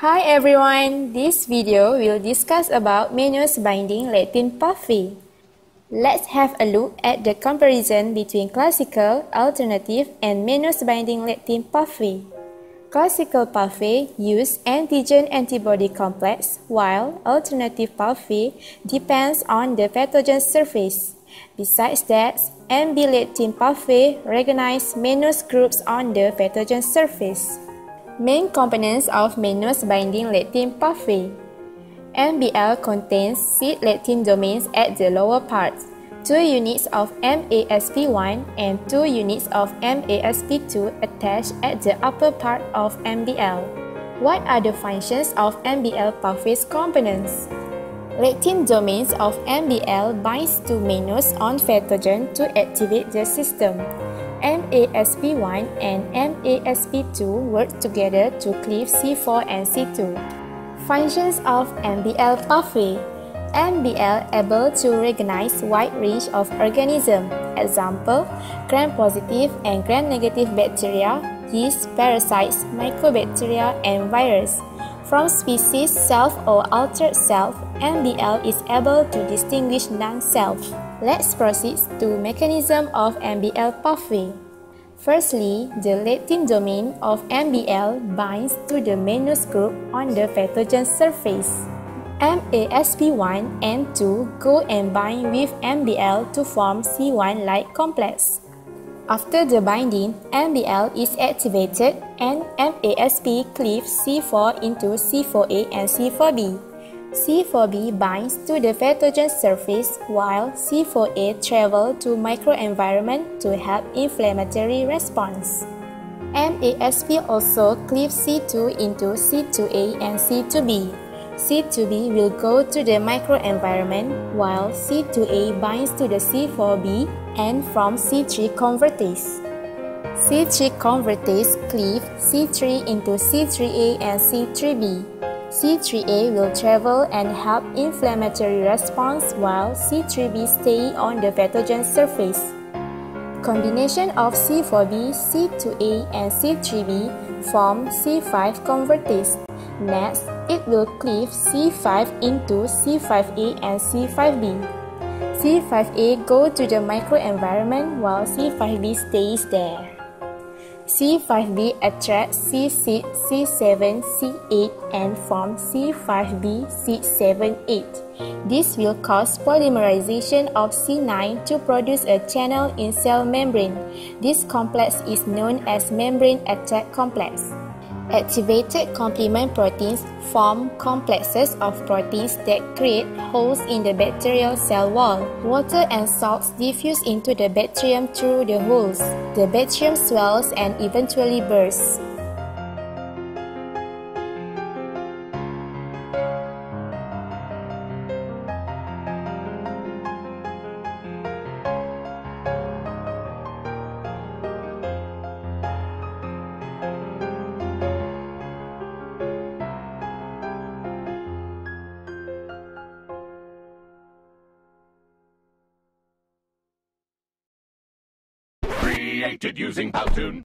Hi everyone, this video will discuss about Menos binding lectin pathway. Let's have a look at the comparison between classical, alternative, and Menos binding lectin pathway. Classical pathway use antigen-antibody complex, while alternative pathway depends on the pathogen surface. Besides that, MB-lectin pathway recognize Menos groups on the pathogen surface. Main components of Menos binding lectin pathway. MBL contains 6 lectin domains at the lower part, 2 units of MASP1 and 2 units of MASP2 attached at the upper part of MBL. What are the functions of MBL pathway's components? Lectin domains of MBL binds to Menos on pathogen to activate the system. MASP1 and MASP2 work together to cleave C4 and C2. Functions of MBL pathway. MBL able to recognize wide range of organisms, example, gram-positive and gram-negative bacteria, yeast, parasites, mycobacteria, and virus. From species self or altered self, MBL is able to distinguish non-self. Let's proceed to mechanism of MBL pathway. Firstly, the lectin domain of MBL binds to the Menos group on the pathogen surface. MASP1 and 2 go and bind with MBL to form C1-like complex. After the binding, MBL is activated and MASP cleaves C4 into C4A and C4B. C4B binds to the pathogen surface while C4A travels to microenvironment to help inflammatory response. MASP also cleaves C2 into C2A and C2B. C2B will go to the microenvironment while C2A binds to the C4B and from C3 convertase. C3 convertase cleave C3 into C3A and C3B. C3A will travel and help inflammatory response while C3B stay on the pathogen surface. Combination of C4B, C2A, and C3B form C5 convertase. Next, it will cleave C5 into C5A and C5B. C5A go to the microenvironment while C5B stays there. C5B attracts C6, C7, C8 and forms C5B, C7, 8. This will cause polymerization of C9 to produce a channel in cell membrane. This complex is known as membrane attack complex. Activated complement proteins form complexes of proteins that create holes in the bacterial cell wall. Water and salts diffuse into the bacterium through the holes. The bacterium swells and eventually bursts. Created using Powtoon.